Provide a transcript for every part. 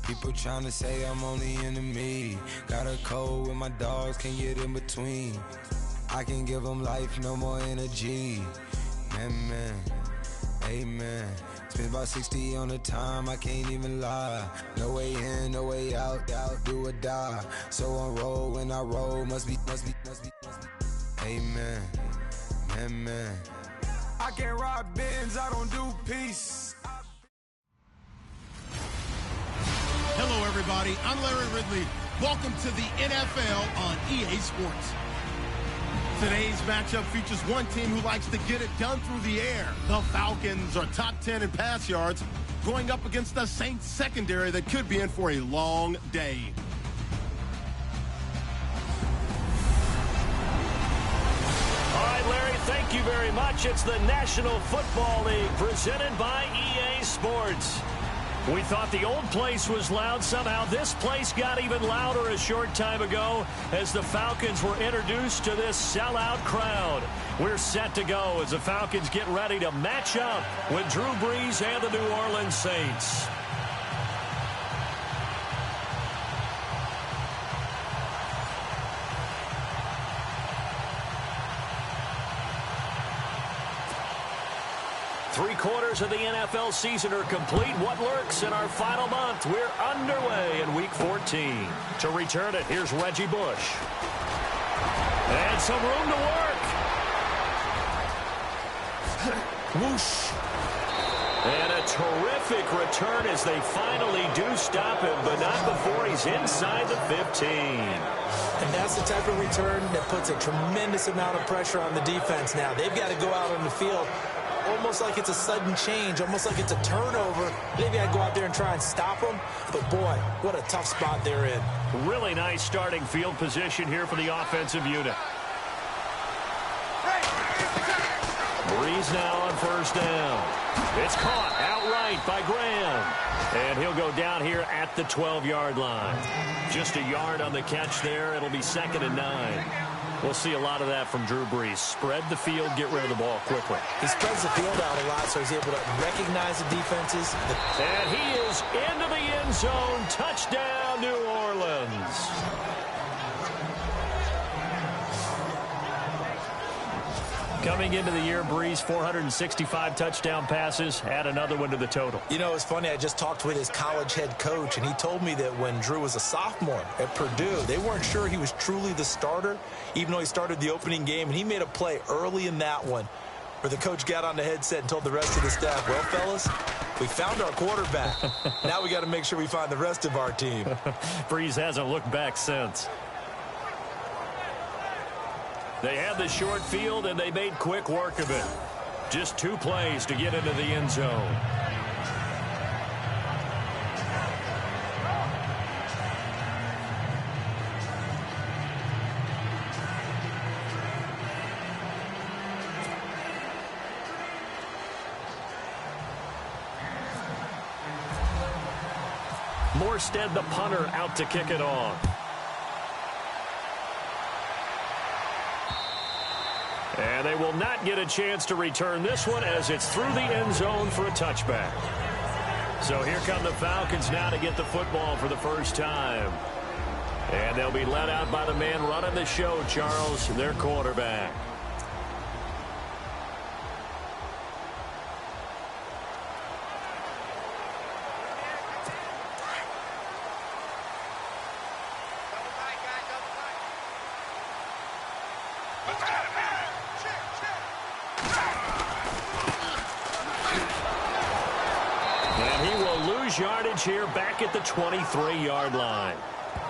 People tryna say I'm only enemy. Got a code with my dogs, can't get in between. I can give them life, no more energy. Man, amen. Spent about 60 on the time, I can't even lie. No way in, no way out, do or die. So on roll, when I roll, must be. Amen, man. I can't ride Benz, I don't do peace. Hello, everybody. I'm Larry Ridley. Welcome to the NFL on EA Sports. Today's matchup features one team who likes to get it done through the air. The Falcons are top 10 in pass yards, going up against the Saints secondary that could be in for a long day. All right, Larry, thank you very much. It's the National Football League presented by EA Sports. We thought the old place was loud. Somehow this place got even louder a short time ago as the Falcons were introduced to this sellout crowd. We're set to go as the Falcons get ready to match up with Drew Brees and the New Orleans Saints. Three-quarters of the NFL season are complete. What lurks in our final month? We're underway in Week 14. To return it, here's Reggie Bush. And some room to work. Whoosh. And a terrific return as they finally do stop him, but not before he's inside the 15. And that's the type of return that puts a tremendous amount of pressure on the defense now. They've got to go out on the field almost like it's a sudden change, almost like it's a turnover. They've got to go out there and try and stop them. But, boy, what a tough spot they're in. Really nice starting field position here for the offensive unit. Brees now on first down. It's caught outright by Graham. And he'll go down here at the 12-yard line. Just a yard on the catch there. It'll be 2nd and 9. We'll see a lot of that from Drew Brees. Spread the field, get rid of the ball quickly. He spreads the field out a lot, so he's able to recognize the defenses. And he is into the end zone. Touchdown, New Orleans. Coming into the year, Brees, 465 touchdown passes. Add another one to the total. You know, it's funny. I just talked with his college head coach, and he told me that when Drew was a sophomore at Purdue, they weren't sure he was truly the starter, even though he started the opening game. And he made a play early in that one where the coach got on the headset and told the rest of the staff, well, fellas, we found our quarterback. Now we got to make sure we find the rest of our team. Brees hasn't looked back since. They had the short field, and they made quick work of it. Just 2 plays to get into the end zone. Morstead, the punter, out to kick it off. And they will not get a chance to return this one as it's through the end zone for a touchback. So here come the Falcons now to get the football for the first time. And they'll be led out by the man running the show, Charles, their quarterback. Yardage here back at the 23-yard line.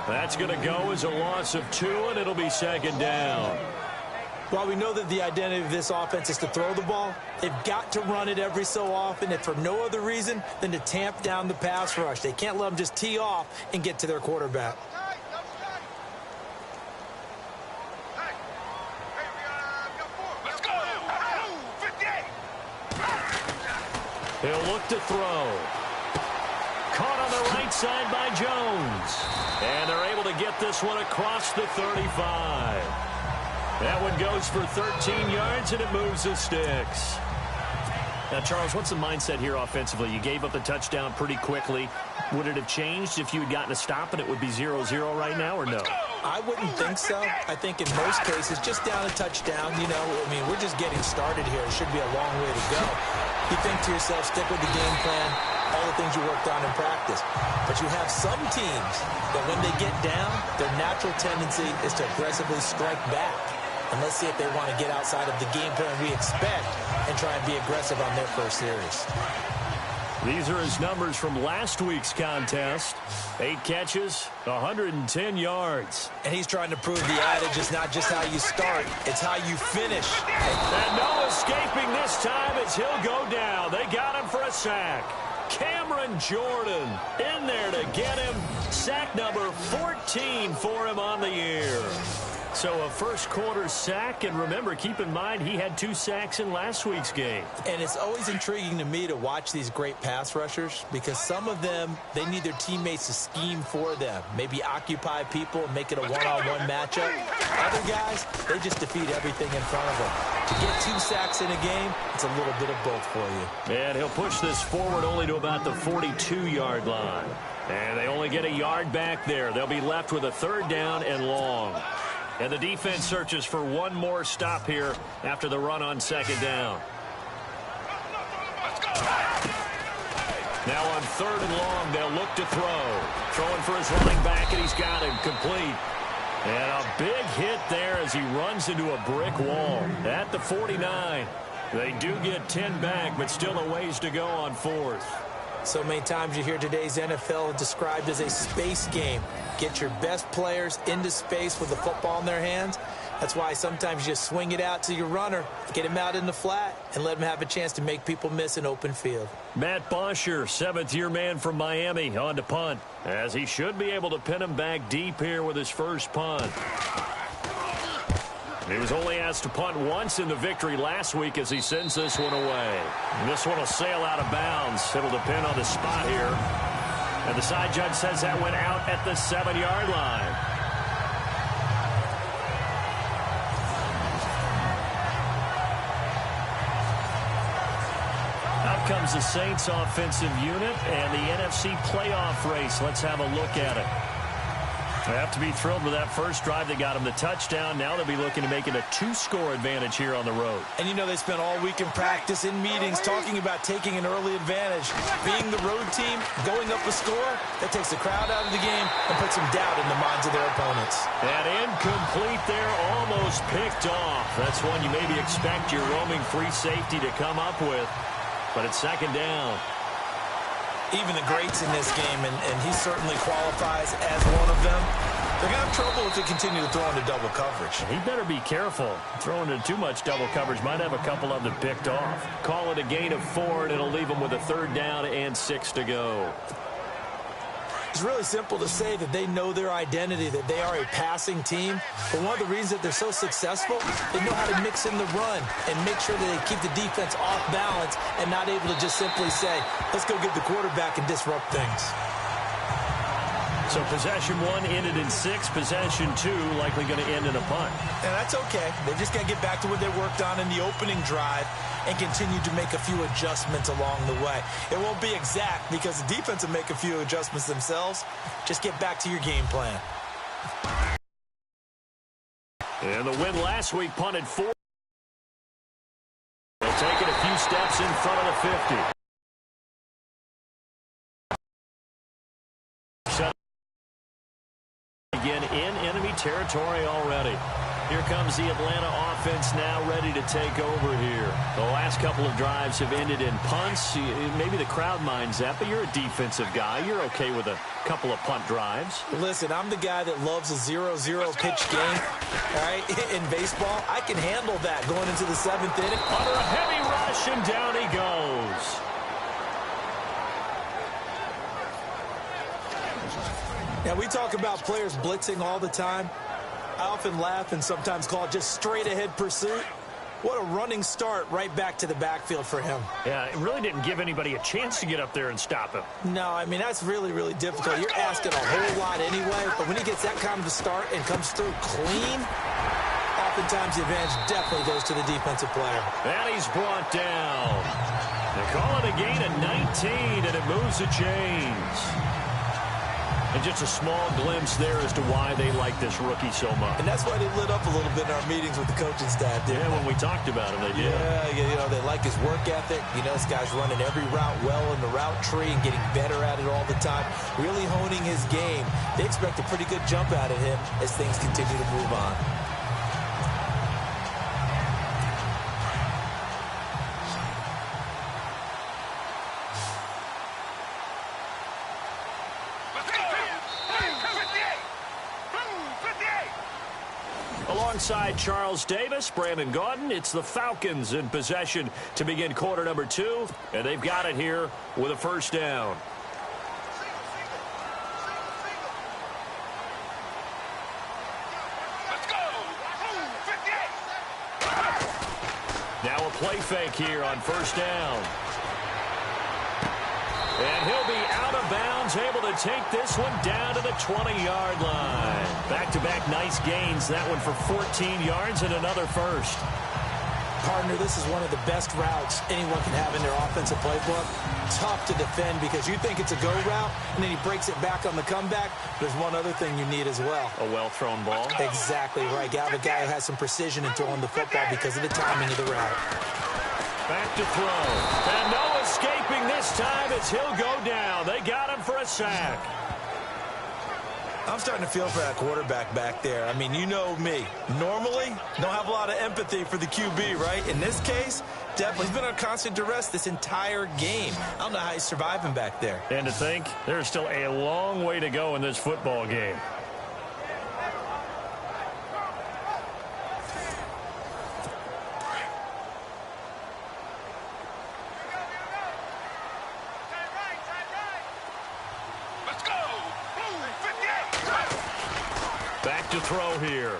That's going to go as a loss of 2, and it'll be 2nd down. While we know that the identity of this offense is to throw the ball, they've got to run it every so often, and for no other reason than to tamp down the pass rush. They can't let them just tee off and get to their quarterback. He'll look to throw. Caught on the right side by Jones. And they're able to get this one across the 35. That one goes for 13 yards, and it moves the sticks. Now, Charles, what's the mindset here offensively? You gave up the touchdown pretty quickly. Would it have changed if you had gotten a stop and it would be 0-0 right now, or no? I wouldn't think so. I think in most cases, just down a touchdown, you know, I mean, we're just getting started here. It should be a long way to go. You think to yourself, stick with the game plan, all the things you worked on in practice. But you have some teams that when they get down, their natural tendency is to aggressively strike back. And let's see if they want to get outside of the game plan we expect and try and be aggressive on their first series. These are his numbers from last week's contest. 8 catches, 110 yards. And he's trying to prove the adage is not just how you start, it's how you finish. And no escaping this time as he'll go down. They got him for a sack. Cameron Jordan in there to get him. Sack number 14 for him on the year. So a first quarter sack, and remember, keep in mind he had 2 sacks in last week's game. And it's always intriguing to me to watch these great pass rushers because some of them, they need their teammates to scheme for them, maybe occupy people and make it a one-on-one matchup. Other guys, they just defeat everything in front of them. To get 2 sacks in a game, it's a little bit of both for you. And he'll push this forward only to about the 42-yard line. And they only get a yard back there. They'll be left with a 3rd down and long. And the defense searches for one more stop here after the run on 2nd down. Now on 3rd and long, they'll look to throw. Throwing for his running back, and he's got him complete. And a big hit there as he runs into a brick wall at the 49. They do get 10 back, but still a ways to go on 4th. So many times you hear today's NFL described as a space game. Get your best players into space with the football in their hands. That's why sometimes you just swing it out to your runner, get him out in the flat, and let him have a chance to make people miss an open field. Matt Bosher, 7th-year man from Miami, on to punt, as he should be able to pin him back deep here with his first punt. He was only asked to punt once in the victory last week as he sends this one away. This one will sail out of bounds. It'll depend on the spot here. And the side judge says that went out at the 7-yard line. Out comes the Saints offensive unit and the NFC playoff race. Let's have a look at it. They have to be thrilled with that first drive. They got him the touchdown. Now they'll be looking to make it a 2-score advantage here on the road. And you know they spent all week in practice, in meetings, talking about taking an early advantage. Being the road team, going up a score, that takes the crowd out of the game and puts some doubt in the minds of their opponents. And incomplete there, almost picked off. That's one you maybe expect your roaming free safety to come up with. But it's 2nd down. Even the greats in this game, and he certainly qualifies as one of them, they're going to have trouble if they continue to throw into double coverage. He better be careful. Throwing into too much double coverage might have a couple of them picked off. Call it a gain of 4, and it'll leave them with a 3rd down and 6 to go. It's really simple to say that they know their identity, that they are a passing team. But one of the reasons that they're so successful, they know how to mix in the run and make sure that they keep the defense off balance and not able to just simply say, let's go get the quarterback and disrupt things. So possession 1 ended in 6. Possession 2 likely going to end in a punt. And that's okay. They just got to get back to what they worked on in the opening drive and continue to make a few adjustments along the way. It won't be exact because the defense will make a few adjustments themselves. Just get back to your game plan. And the win last week punted 4. They'll take it a few steps in front of the 50. Again in enemy territory already. Here comes the Atlanta offense now ready to take over here. The last couple of drives have ended in punts. Maybe the crowd minds that, but you're a defensive guy. You're okay with a couple of punt drives. Listen, I'm the guy that loves a 0-0 pitch game. All right, in baseball, I can handle that going into the 7th inning. Under a heavy rush, and down he goes. Now, we talk about players blitzing all the time. I often laugh and sometimes call it just straight-ahead pursuit. What a running start right back to the backfield for him. Yeah, it really didn't give anybody a chance to get up there and stop him. No, I mean, that's really, really difficult. You're asking a whole lot anyway, but when he gets that kind of a start and comes through clean, oftentimes the advantage definitely goes to the defensive player. And he's brought down. They call it a gain of 19, and it moves the chains. And just a small glimpse there as to why they like this rookie so much. And that's why they lit up a little bit in our meetings with the coaching staff. Yeah, when we talked about him, they did. Yeah, they like his work ethic. You know, this guy's running every route well in the route tree and getting better at it all the time, really honing his game. They expect a pretty good jump out of him as things continue to move on. Alongside Charles Davis, Brandon Gaudin, it's the Falcons in possession to begin quarter number 2, and they've got it here with a first down. Let's go! 58! Now a play fake here on first down. And he'll be out of bounds, able to take this one down to the 20-yard line. Back-to-back nice gains, that one for 14 yards and another first. Partner, this is one of the best routes anyone can have in their offensive playbook. Tough to defend because you think it's a go route, and then he breaks it back on the comeback. There's one other thing you need as well. A well-thrown ball. Exactly right. You have a guy who has some precision in throwing the football because of the timing of the route. Back to throw. And no escaping this time as he'll go down. They got him for a sack. I'm starting to feel for that quarterback back there. I mean, you know me. Normally, don't have a lot of empathy for the QB, right? In this case, definitely. He's been under constant duress this entire game. I don't know how he's surviving back there. And to think, there's still a long way to go in this football game. Back to throw here.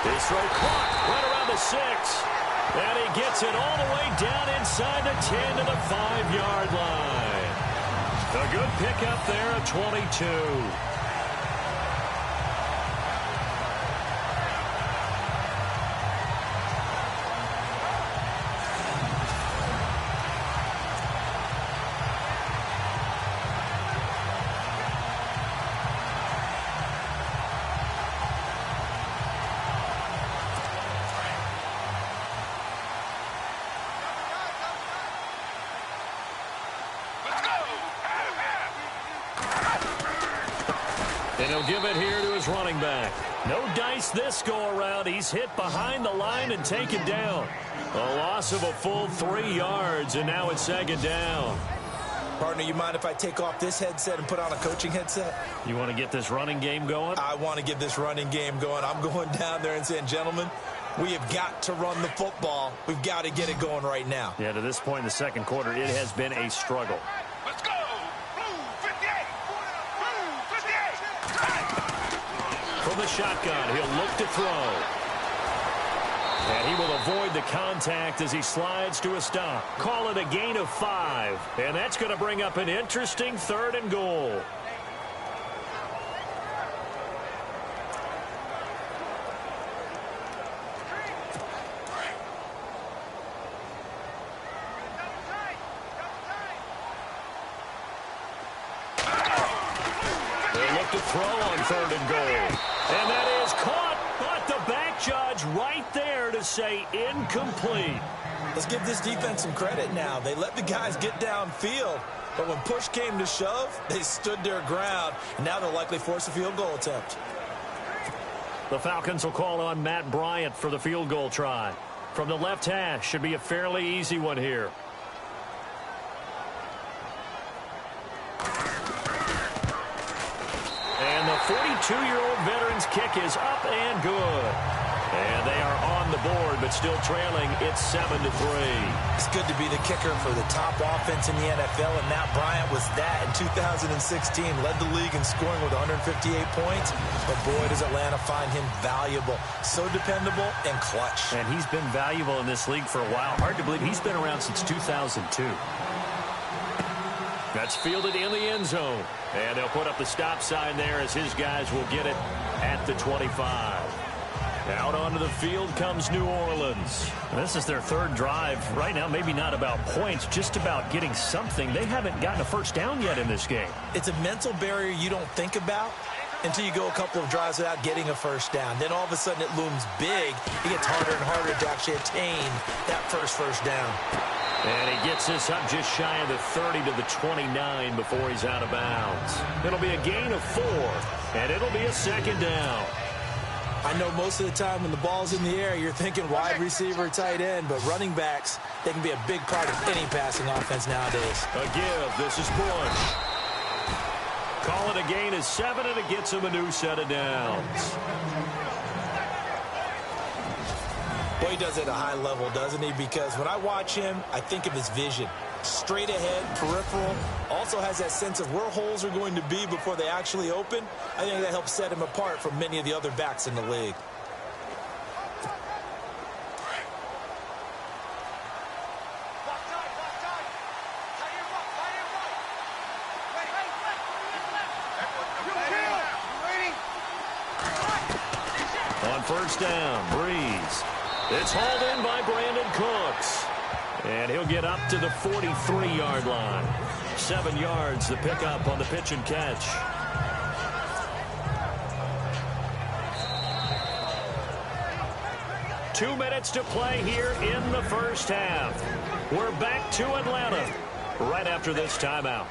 His throw caught right around the 6. And he gets it all the way down inside the 10 to the 5-yard line. A good pickup there at 22. And he'll give it here to his running back. No dice this go-around. He's hit behind the line and taken down. A loss of a full 3 yards, and now it's second down. Partner, you mind if I take off this headset and put on a coaching headset? You want to get this running game going? I want to get this running game going. I'm going down there and saying, gentlemen, we have got to run the football. We've got to get it going right now. Yeah, to this point in the second quarter, it has been a struggle. Let's go! From the shotgun, he'll look to throw. And he will avoid the contact as he slides to a stop. Call it a gain of 5. And that's going to bring up an interesting 3rd and goal. They'll look to throw on 3rd and goal. And that is caught, but the back judge right there to say incomplete. Let's give this defense some credit now. They let the guys get downfield, but when push came to shove, they stood their ground, and now they'll likely force a field goal attempt. The Falcons will call on Matt Bryant for the field goal try. From the left hash, should be a fairly easy one here. And the 42-year-old veteran's kick is up and good. And they are on the board, but still trailing. It's 7-3. It's good to be the kicker for the top offense in the NFL, and Matt Bryant was that in 2016. Led the league in scoring with 158 points. But boy, does Atlanta find him valuable. So dependable and clutch. And he's been valuable in this league for a while. Hard to believe he's been around since 2002. That's fielded in the end zone. And they'll put up the stop sign there as his guys will get it at the 25. Out onto the field comes New Orleans. This is their third drive. Right now, maybe not about points, just about getting something. They haven't gotten a first down yet in this game. It's a mental barrier you don't think about until you go a couple of drives without getting a first down. Then all of a sudden it looms big. It gets harder and harder to actually attain that first down. And he gets this up just shy of the 30 to the 29 before he's out of bounds. It'll be a gain of 4, and it'll be a second down. I know most of the time when the ball's in the air, you're thinking wide receiver, tight end, but running backs, they can be a big part of any passing offense nowadays. A give. This is Bush. Call it a gain of 7, and it gets him a new set of downs. Well, he does it at a high level, doesn't he? Because when I watch him, I think of his vision. Straight ahead, peripheral, also has that sense of where holes are going to be before they actually open. I think that helps set him apart from many of the other backs in the league. On first down, Breeze. It's hauled in by Brandon Cooks. And he'll get up to the 43-yard line. 7 yards the pickup on the pitch and catch. Two minutes to play here in the first half. We're back to Atlanta right after this timeout.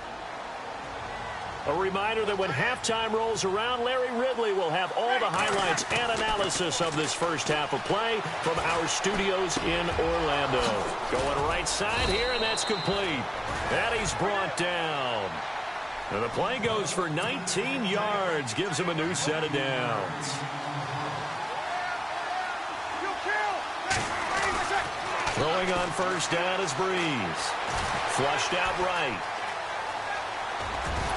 A reminder that when halftime rolls around, Larry Ridley will have all the highlights and analysis of this first half of play from our studios in Orlando. Going right side here, and that's complete. And he's brought down. And the play goes for 19 yards, gives him a new set of downs. Throwing on first down is Breeze. Flushed out right.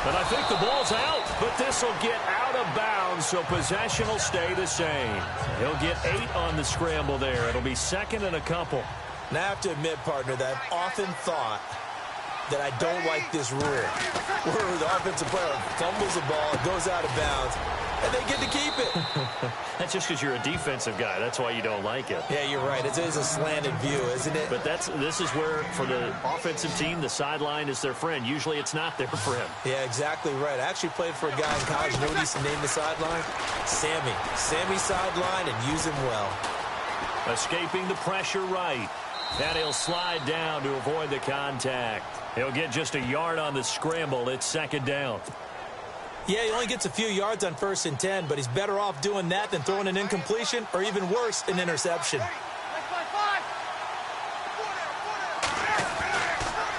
And I think the ball's out, but this will get out of bounds, so possession will stay the same. He'll get 8 on the scramble there. It'll be second and a couple. And I have to admit, partner, that I've often thought that I don't like this rule, where the offensive player fumbles the ball, it goes out of bounds, and they get to keep it. That's just because you're a defensive guy. That's why you don't like it. Yeah, you're right. It is a slanted view, isn't it? But this is where, for the offensive team, the sideline is their friend. Usually it's not there for him. Yeah, exactly right. I actually played for a guy in college. You know what he used to name the sideline? Sammy. Sammy sideline, and use him well. Escaping the pressure right. And he'll slide down to avoid the contact. He'll get just a yard on the scramble. It's second down. Yeah, he only gets a few yards on 1st and 10, but he's better off doing that than throwing an incompletion or even worse, an interception.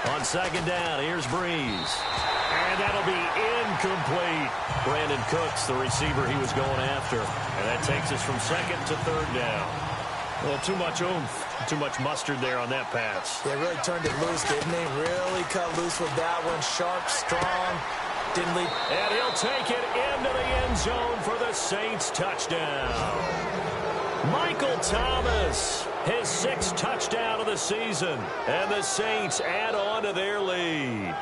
On second down, here's Breeze. And that'll be incomplete. Brandon Cooks, the receiver he was going after. And that takes us from second to third down. Well, too much oomph, too much mustard there on that pass. They really turned it loose, didn't they? Really cut loose with that one. Sharp, strong. Didn't leave. And he'll take it into the end zone for the Saints touchdown. Michael Thomas, his 6th touchdown of the season. And the Saints add on to their lead.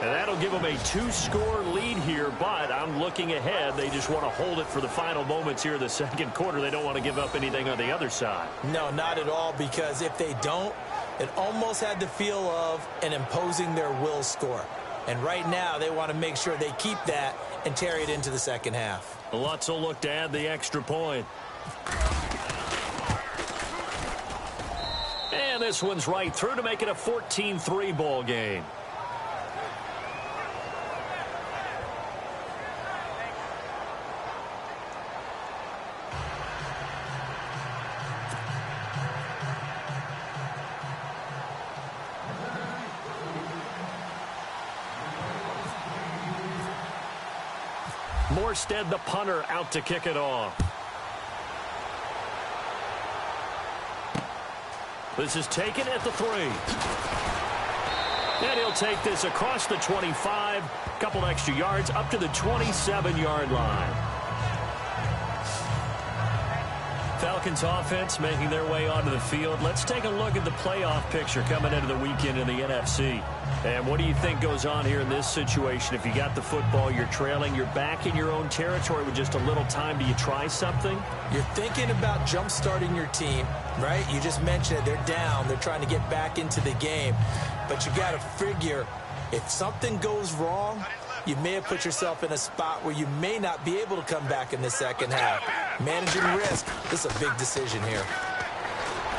And that'll give them a 2-score lead here, but I'm looking ahead. They just want to hold it for the final moments here in the second quarter. They don't want to give up anything on the other side. No, not at all, because if they don't, it almost had the feel of an imposing their will score. And right now, they want to make sure they keep that and carry it into the second half. Lutz will look to add the extra point. And this one's right through to make it a 14-3 ball game. Morstead, the punter, out to kick it off. This is taken at the 3. And he'll take this across the 25, a couple extra yards, up to the 27-yard line. Falcons offense making their way onto the field. Let's take a look at the playoff picture coming into the weekend in the NFC. And what do you think goes on here in this situation? If you got the football, you're trailing, you're back in your own territory with just a little time. Do you try something? You're thinking about jump-starting your team, right? You just mentioned it. They're down. They're trying to get back into the game. But you got to figure if something goes wrong, you may have put yourself in a spot where you may not be able to come back in the second half. Managing risk, this is a big decision here.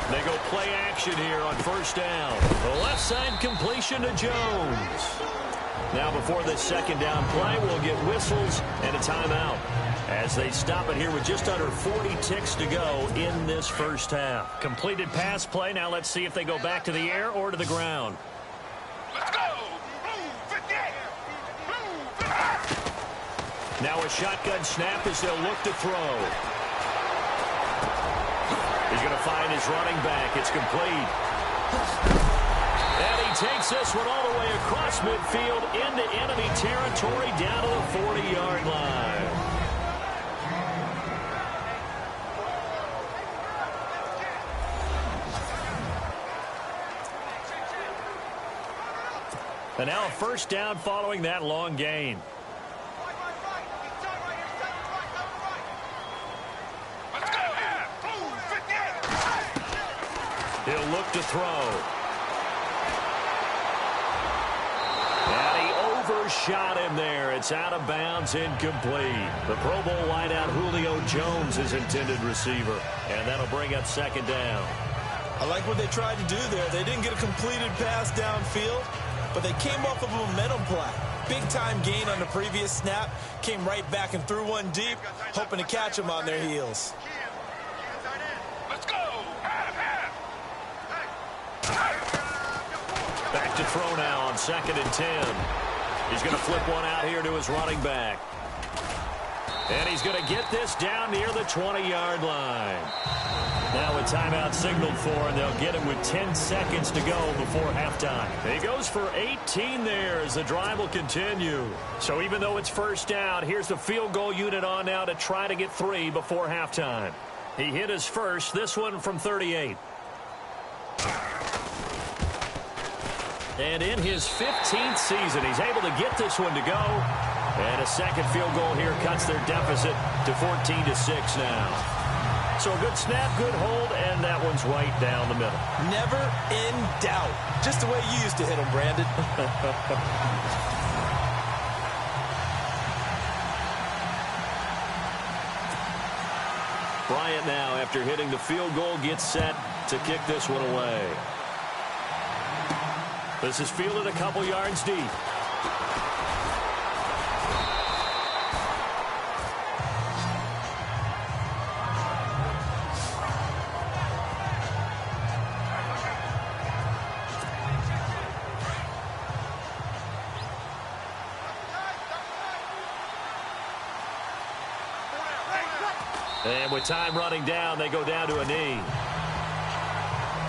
They go play action here on first down. The left side completion to Jones. Now before the second down play, we'll get whistles and a timeout as they stop it here with just under 40 ticks to go in this first half. Completed pass play. Now let's see if they go back to the air or to the ground. Let's go! Now a shotgun snap as they'll look to throw. He's going to find his running back. It's complete. And he takes this one all the way across midfield into enemy territory down to the 40-yard line. And now a first down following that long gain. He'll look to throw. And he overshot him there. It's out of bounds, incomplete. The Pro Bowl wideout Julio Jones is intended receiver. And that'll bring up second down. I like what they tried to do there. They didn't get a completed pass downfield, but they came off of a momentum play. Big-time gain on the previous snap. Came right back and threw one deep, hoping to catch them on their heels. Let's go! Back to throw now on 2nd and 10. He's going to flip one out here to his running back. And he's going to get this down near the 20-yard line. Now a timeout signaled for, and they'll get him with 10 seconds to go before halftime. He goes for 18 there as the drive will continue. So even though it's first down, here's the field goal unit on now to try to get 3 before halftime. He hit his first, this one from 38. And in his 15th season, he's able to get this one to go. And a second field goal here cuts their deficit to 14-6 now. So a good snap, good hold, and that one's right down the middle. Never in doubt. Just the way you used to hit them, Brandon. Bryant now, after hitting the field goal, gets set to kick this one away. This is fielded a couple yards deep. And with time running down, they go down to a knee.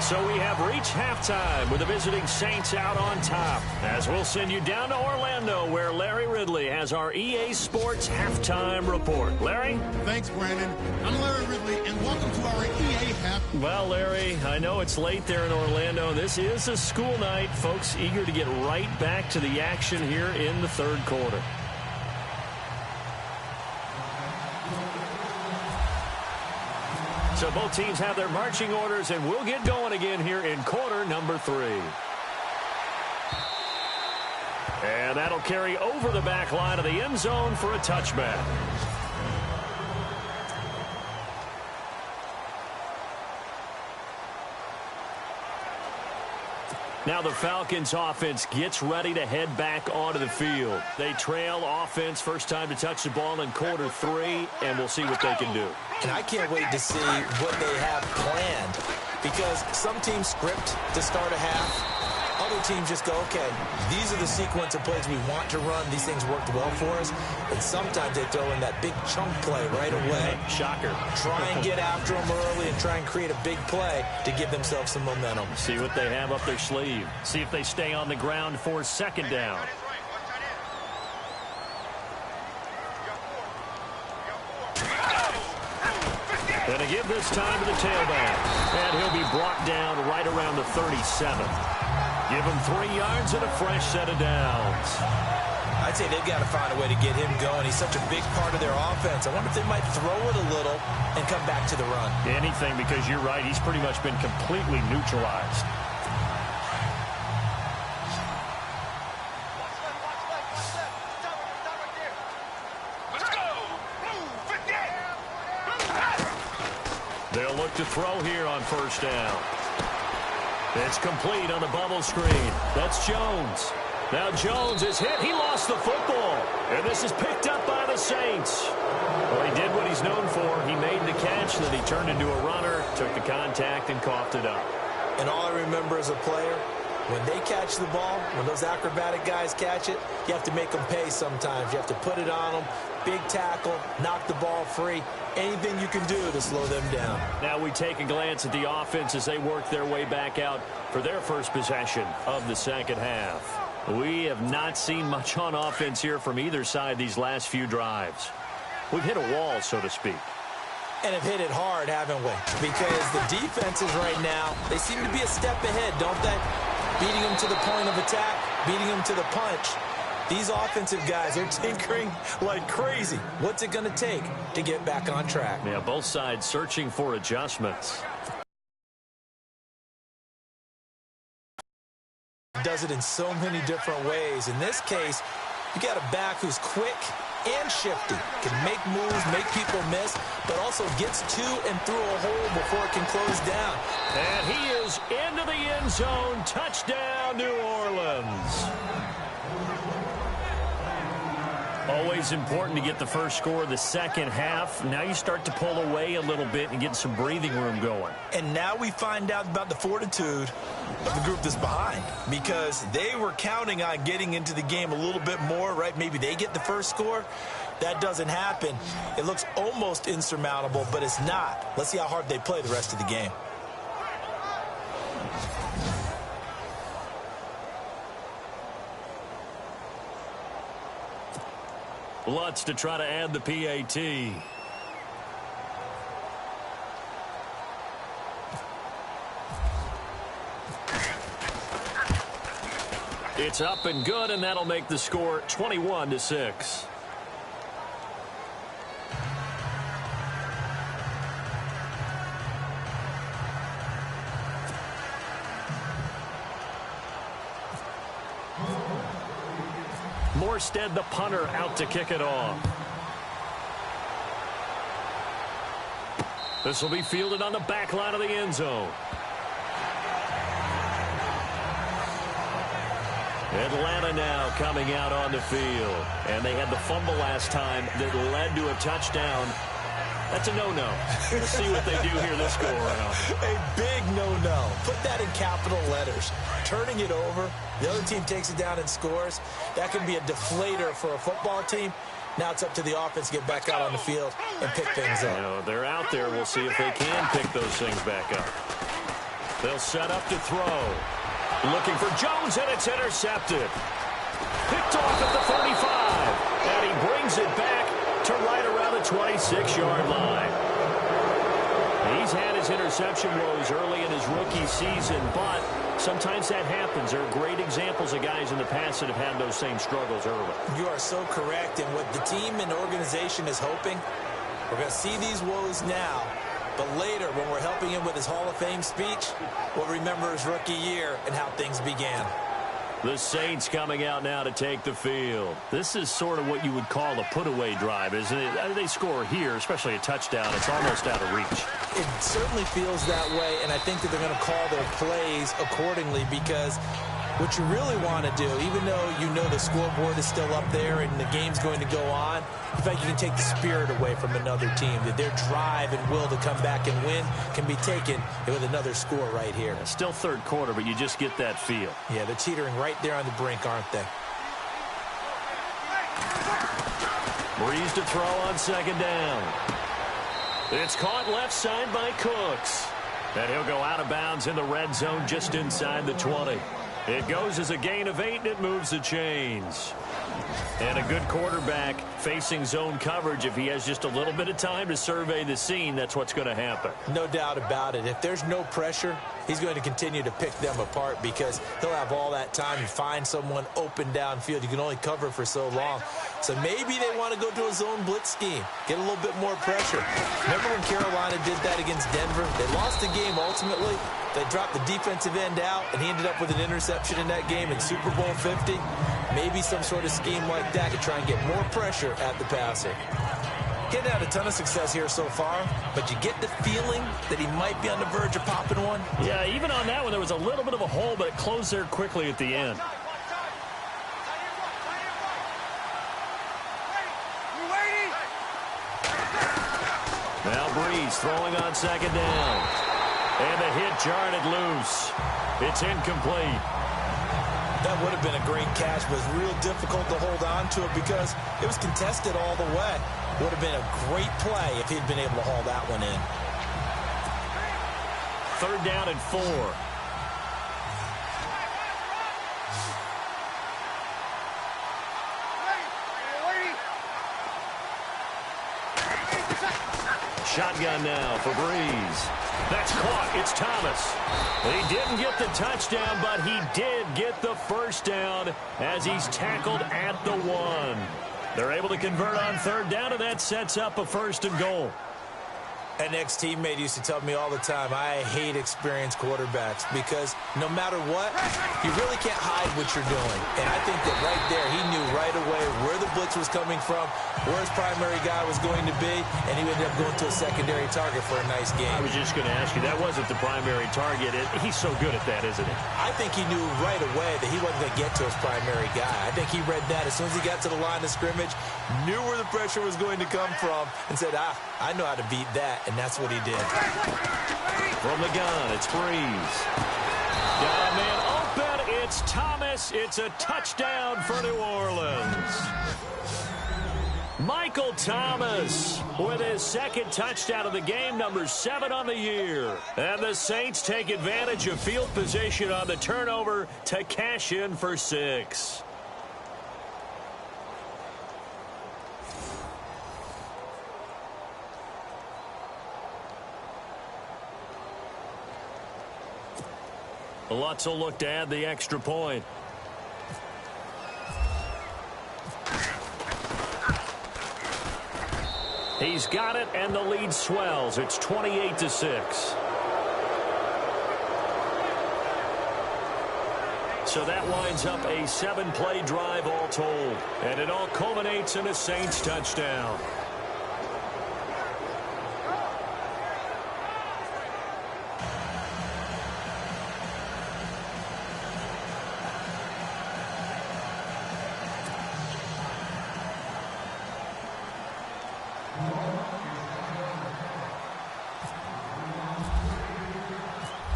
So we have reached halftime with the visiting Saints out on top. As we'll send you down to Orlando, where Larry Ridley has our EA Sports halftime report. Larry? Thanks, Brandon. I'm Larry Ridley, and welcome to our EA half. Well, Larry, I know it's late there in Orlando. This is a school night. Folks eager to get right back to the action here in the third quarter. So both teams have their marching orders, and we'll get going again here in quarter number 3. And that'll carry over the back line of the end zone for a touchback. Now the Falcons offense gets ready to head back onto the field. They trail offense, first time to touch the ball in quarter 3, and we'll see what they can do. And I can't wait to see what they have planned, because some teams script to start a half. Other teams just go, okay, these are the sequence of plays we want to run. These things worked well for us. And sometimes they throw in that big chunk play right away. Shocker. Try and get after them early and try and create a big play to give themselves some momentum. See what they have up their sleeve. See if they stay on the ground for second down. And Going to give this time to the tailback. And he'll be brought down right around the 37. Give him 3 yards and a fresh set of downs. I'd say they've got to find a way to get him going. He's such a big part of their offense. I wonder if they might throw it a little and come back to the run. Anything, because you're right. He's pretty much been completely neutralized. They'll look to throw here on first down. It's complete on the bubble screen. That's Jones. Now Jones is hit. He lost the football. And this is picked up by the Saints. Well, he did what he's known for. He made the catch, then he turned into a runner, took the contact, and coughed it up. And all I remember as a player, when they catch the ball, when those acrobatic guys catch it, you have to make them pay sometimes. You have to put it on them. Big tackle, knock the ball free. Anything you can do to slow them down. Now we take a glance at the offense as they work their way back out for their first possession of the second half. We have not seen much on offense here from either side these last few drives. We've hit a wall, so to speak. And have hit it hard, haven't we? Because the defenses right now, they seem to be a step ahead, don't they? Beating them to the point of attack, beating them to the punch. These offensive guys are tinkering like crazy. What's it going to take to get back on track? Yeah, both sides searching for adjustments. Does it in so many different ways. In this case, you got a back who's quick and shifty, can make moves, make people miss, but also gets to and through a hole before it can close down. And he is into the end zone. Touchdown, New Orleans. Always important to get the first score of the second half. Now you start to pull away a little bit and get some breathing room going. And now we find out about the fortitude of the group that's behind, because they were counting on getting into the game a little bit more, right? Maybe they get the first score. That doesn't happen. It looks almost insurmountable, but it's not. Let's see how hard they play the rest of the game. Lutz to try to add the PAT. It's up and good, and that'll make the score 21-6. Morstead, the punter, out to kick it off. This will be fielded on the back line of the end zone. Atlanta now coming out on the field. And they had the fumble last time that led to a touchdown. That's a no-no. We'll see what they do here this go-around. A big no-no. Put that in capital letters. Turning it over, the other team takes it down and scores. That can be a deflator for a football team. Now it's up to the offense to get back out on the field and pick things up. You know, they're out there. We'll see if they can pick those things back up. They'll set up to throw. Looking for Jones, and it's intercepted. Picked off at the 35. And he brings it back to right around the 26-yard line. He's had his interception woes early in his rookie season, but sometimes that happens. There are great examples of guys in the past that have had those same struggles early. You are so correct. And what the team and organization is hoping, we're going to see these woes now, but later when we're helping him with his Hall of Fame speech, we'll remember his rookie year and how things began. The Saints coming out now to take the field. This is sort of what you would call a put-away drive, isn't it? They score here, especially a touchdown. It's almost out of reach. It certainly feels that way, and I think that they're going to call their plays accordingly, because what you really want to do, even though you know the scoreboard is still up there and the game's going to go on, in fact, you can take the spirit away from another team, that their drive and will to come back and win can be taken with another score right here. Still third quarter, but you just get that feel. Yeah, they're teetering right there on the brink, aren't they? Breeze to throw on second down. It's caught left side by Cooks. And he'll go out of bounds in the red zone just inside the 20. It goes as a gain of 8, and it moves the chains. And a good quarterback facing zone coverage, if he has just a little bit of time to survey the scene, that's what's going to happen. No doubt about it. If there's no pressure, he's going to continue to pick them apart because he'll have all that time to find someone open downfield. You can only cover for so long. So maybe they want to go to a zone blitz scheme, get a little bit more pressure. Remember when Carolina did that against Denver? They lost the game ultimately. They dropped the defensive end out, and he ended up with an interception in that game in Super Bowl 50. Maybe some sort of scheme like that to try and get more pressure at the passer. Getting had a ton of success here so far, but you get the feeling that he might be on the verge of popping one. Yeah, even on that one, there was a little bit of a hole, but it closed there quickly at the end. Now Breeze throwing on second down. And the hit jarred it loose. It's incomplete. That would have been a great catch, but it's real difficult to hold on to it because it was contested all the way. Would have been a great play if he'd been able to haul that one in. 3rd down and 4. Shotgun now for Breeze. That's caught. It's Thomas. He didn't get the touchdown, but he did get the first down as he's tackled at the 1. They're able to convert on 3rd down, and that sets up a 1st and goal. An ex-teammate used to tell me all the time, I hate experienced quarterbacks because no matter what, you really can't hide what you're doing. And I think that right there, he knew right away where the blitz was coming from, where his primary guy was going to be, and he ended up going to a secondary target for a nice game. I was just going to ask you, that wasn't the primary target. He's so good at that, isn't he? I think he knew right away that he wasn't going to get to his primary guy. I think he read that as soon as he got to the line of scrimmage, knew where the pressure was going to come from, and said, I know how to beat that. And that's what he did. From the gun, it's Breeze. Got a man open. It's Thomas. It's a touchdown for New Orleans. Michael Thomas with his 2nd touchdown of the game, number 7 on the year. And the Saints take advantage of field position on the turnover to cash in for 6. Lutz will look to add the extra point. He's got it, and the lead swells. It's 28-6. So that winds up a 7-play drive all told. And it all culminates in a Saints touchdown.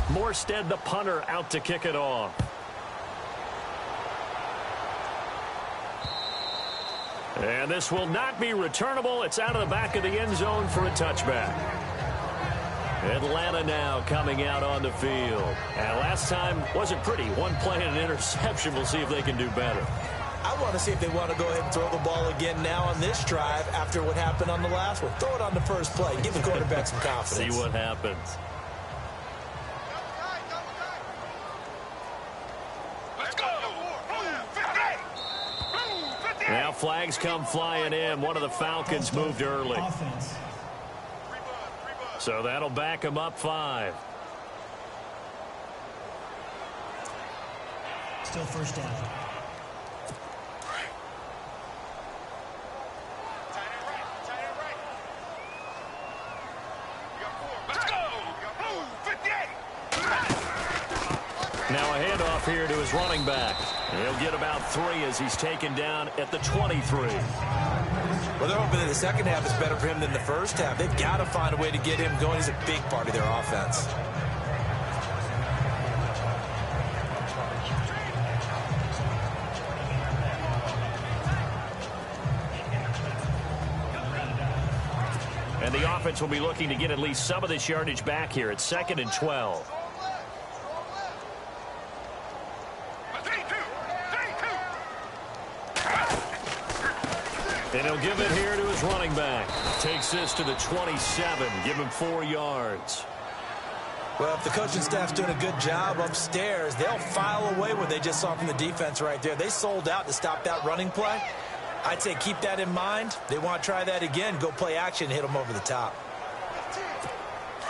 Morstead, the punter, out to kick it off. And this will not be returnable. It's out of the back of the end zone for a touchback. Atlanta now coming out on the field. And last time wasn't pretty. 1 play and an interception. We'll see if they can do better. I want to see if they want to go ahead and throw the ball again now on this drive after what happened on the last one. Throw it on the first play. Give the quarterback some confidence. See what happens. Now flags come flying in. One of the Falcons moved early. So that'll back him up 5. Still 1st down. Now a handoff here to his running back. He'll get about 3 as he's taken down at the 23. Well, they're hoping that the second half is better for him than the first half. They've got to find a way to get him going. He's a big part of their offense. And the offense will be looking to get at least some of this yardage back here. It's 2nd and 12. And he'll give it here to his running back. Takes this to the 27. Give him 4 yards. Well, if the coaching staff's doing a good job upstairs, they'll file away what they just saw from the defense right there. They sold out to stop that running play. I'd say keep that in mind. They want to try that again. Go play action, hit them over the top.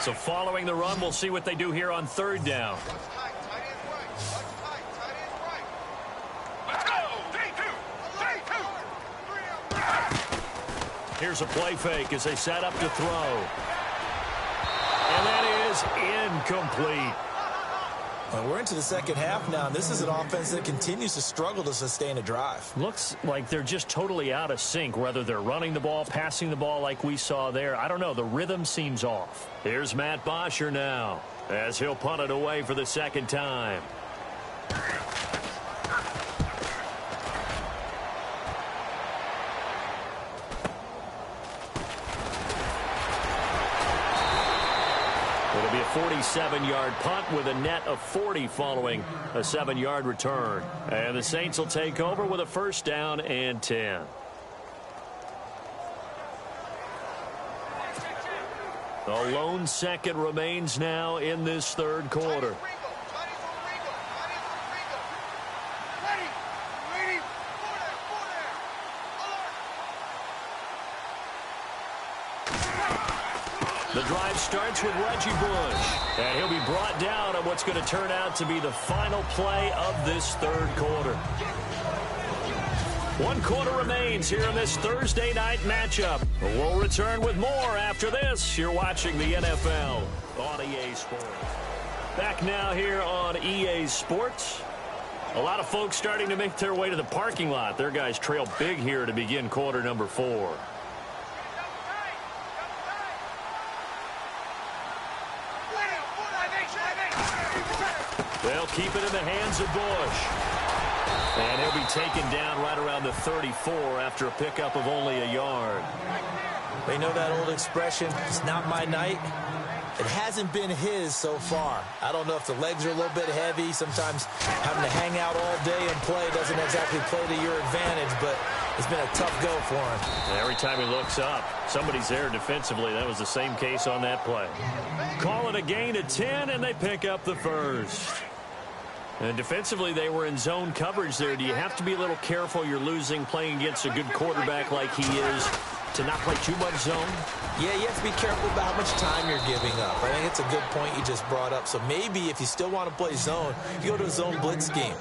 So following the run, we'll see what they do here on 3rd down. Let's go. 3-2. Here's a play fake as they set up to throw. And that is incomplete. Well, we're into the second half now, and this is an offense that continues to struggle to sustain a drive. Looks like they're just totally out of sync, whether they're running the ball, passing the ball like we saw there. I don't know. The rhythm seems off. Here's Matt Bosher now as he'll punt it away for the 2nd time. It'll be a 47-yard punt with a net of 40 following a 7-yard return. And the Saints will take over with a 1st down and 10. A lone second remains now in this 3rd quarter. The drive starts with Reggie Bush, and he'll be brought down on what's going to turn out to be the final play of this 3rd quarter. 1 quarter remains here in this Thursday night matchup. We'll return with more after this. You're watching the NFL on EA Sports. Back now here on EA Sports. A lot of folks starting to make their way to the parking lot. Their guys trail big here to begin quarter number 4. They'll keep it in the hands of Bush. And he'll be taken down right around the 34 after a pickup of only a yard. They know that old expression, it's not my night. It hasn't been his so far. I don't know if the legs are a little bit heavy. Sometimes having to hang out all day and play doesn't exactly play to your advantage, but it's been a tough go for him. And every time he looks up, somebody's there defensively. That was the same case on that play. Call it a gain of 10, and they pick up the 1st. And defensively, they were in zone coverage there. Do you have to be a little careful? You're losing playing against a good quarterback like he is to not play too much zone? Yeah, you have to be careful about how much time you're giving up. I think it's a good point you just brought up. So maybe if you still want to play zone, you go to a zone blitz scheme.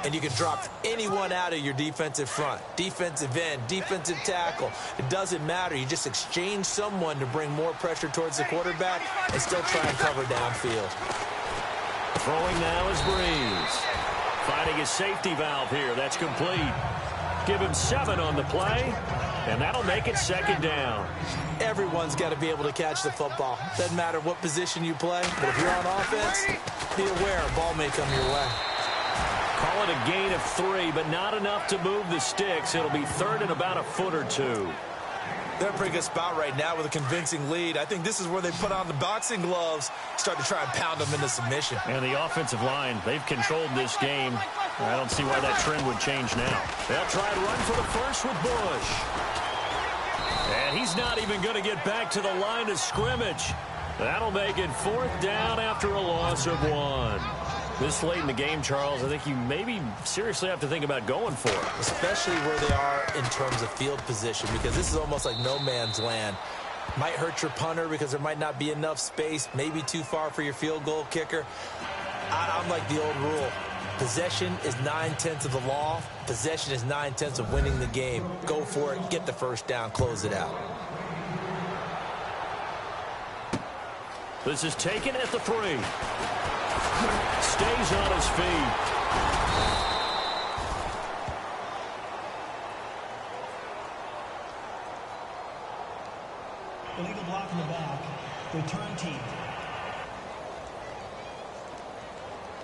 And you can drop anyone out of your defensive front, defensive end, defensive tackle. It doesn't matter. You just exchange someone to bring more pressure towards the quarterback and still try and cover downfield. Throwing now is Breeze. Finding his safety valve here. That's complete. Give him 7 on the play, and that'll make it 2nd down. Everyone's got to be able to catch the football. Doesn't matter what position you play, but if you're on offense, be aware a ball may come your way. Call it a gain of 3, but not enough to move the sticks. It'll be 3rd and about a foot or 2. They're in a pretty good spot right now with a convincing lead. I think this is where they put on the boxing gloves, start to try and pound them into submission. And the offensive line, they've controlled this game. I don't see why that trend would change now. They'll try to run for the 1st with Bush. And he's not even going to get back to the line of scrimmage. That'll make it 4th down after a loss of 1. This late in the game, Charles, I think you maybe seriously have to think about going for it. Especially where they are in terms of field position, because this is almost like no man's land. Might hurt your punter because there might not be enough space, maybe too far for your field goal kicker. I'm like the old rule. Possession is 9/10 of the law. Possession is 9/10 of winning the game. Go for it, get the 1st down, close it out. This is taken at the 3. Stays on his feet. Illegal block in the back. Return team.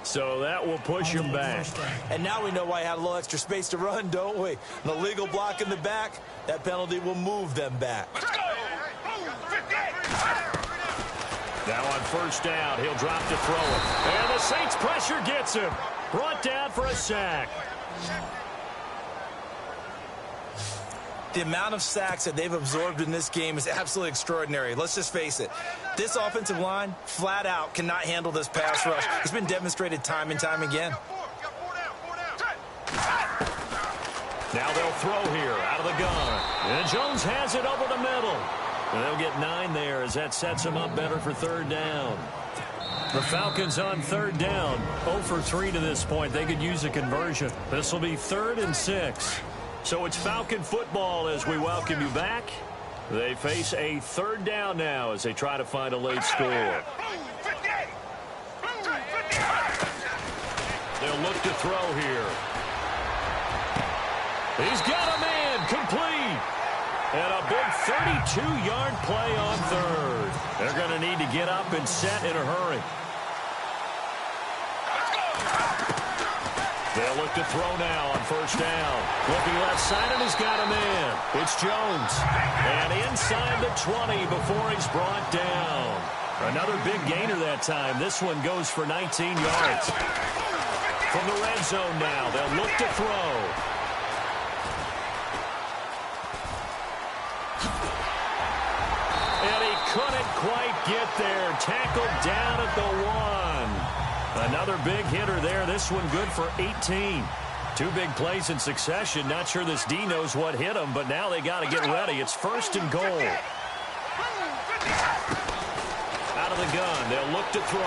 So that will push him back. And now we know why he had a little extra space to run, don't we? An illegal block in the back, that penalty will move them back. Let's go. Now on 1st down, he'll drop to throw it. And the Saints pressure gets him. Brought down for a sack. The amount of sacks that they've absorbed in this game is absolutely extraordinary. Let's just face it. This offensive line, flat out, cannot handle this pass rush. It's been demonstrated time and time again. Now they'll throw here out of the gun. And Jones has it over the middle. And they'll get 9 there as that sets them up better for third down. The Falcons on third down. 0 for 3 to this point. They could use a conversion. This will be 3rd and 6. So it's Falcon football as we welcome you back. They face a third down now as they try to find a late score. They'll look to throw here. He's got a man complete. And a big 32-yard play on third. They're going to need to get up and set in a hurry. They'll look to throw now on first down. Looking left side, and he's got a man. It's Jones. And inside the 20 before he's brought down. Another big gainer that time. This one goes for 19 yards. From the red zone now, they'll look to throw. And he couldn't quite get there. Tackled down at the 1. Another big hitter there. This one good for 18. 2 big plays in succession. Not sure this D knows what hit him, but now they got to get ready. It's 1st and goal. Out of the gun. They'll look to throw.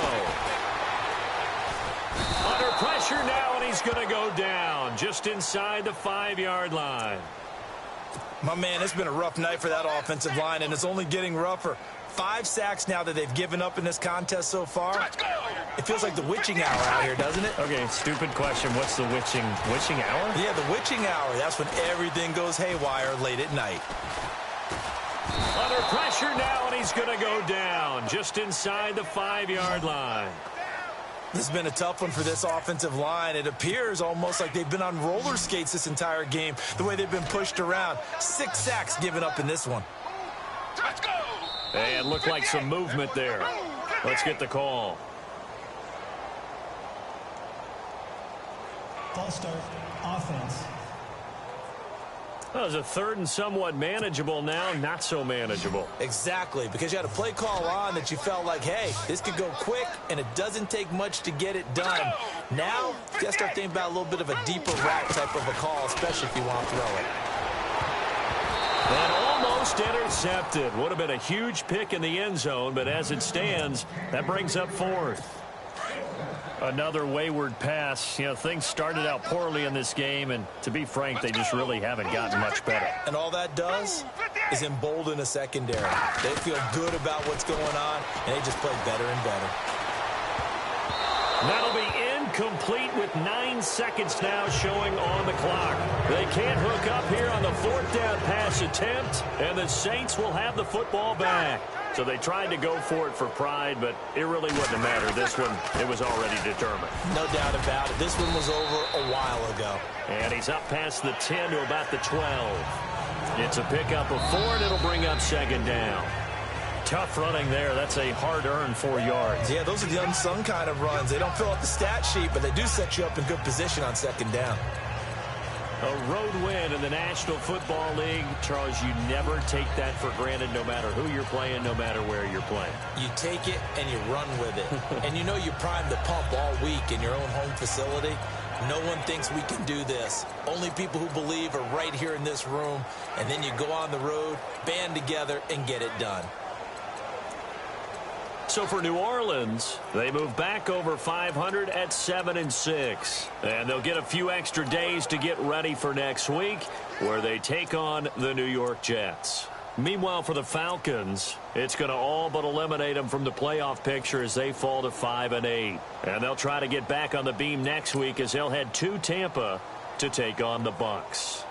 Under pressure now, and he's going to go down just inside the 5-yard line. My man, it's been a rough night for that offensive line, and it's only getting rougher. 5 sacks now that they've given up in this contest so far. It feels like the witching hour out here, doesn't it? Okay, stupid question. What's the witching hour? Yeah, the witching hour. That's when everything goes haywire late at night. Under pressure now, and he's going to go down just inside the 5-yard line. This has been a tough one for this offensive line. It appears almost like they've been on roller skates this entire game, the way they've been pushed around. 6 sacks given up in this one. And looked like some movement there. Let's get the call. False start, offense. That was a 3rd and somewhat manageable now, not so manageable. Exactly, because you had a play call on that you felt like, hey, this could go quick, and it doesn't take much to get it done. Now, you got to start thinking about a little bit of a deeper route type of a call, especially if you want to throw it. And almost intercepted. Would have been a huge pick in the end zone, but as it stands, that brings up 4th. Another wayward pass. You know, things started out poorly in this game, and to be frank, they just really haven't gotten much better. And all that does is embolden a secondary. They feel good about what's going on, and they just play better and better. That'll be incomplete with 9 seconds now showing on the clock. They can't hook up here on the 4th down pass attempt, and the Saints will have the football back. So they tried to go for it for pride, but it really wouldn't have mattered. This one, it was already determined. No doubt about it. This one was over a while ago. And he's up past the 10 to about the 12. It's a pickup of 4, and it'll bring up 2nd down. Tough running there. That's a hard-earned 4 yards. Yeah, those are the unsung kind of runs. They don't fill out the stat sheet, but they do set you up in good position on 2nd down. A road win in the National Football League. Charles, you never take that for granted no matter who you're playing, no matter where you're playing. You take it and you run with it. And you know you primed the pump all week in your own home facility. No one thinks we can do this. Only people who believe are right here in this room. And then you go on the road, band together, and get it done. So for New Orleans, they move back over 500 at 7-6. And they'll get a few extra days to get ready for next week, where they take on the New York Jets. Meanwhile, for the Falcons, it's going to all but eliminate them from the playoff picture as they fall to 5-8. And they'll try to get back on the beam next week as they'll head to Tampa to take on the Bucs.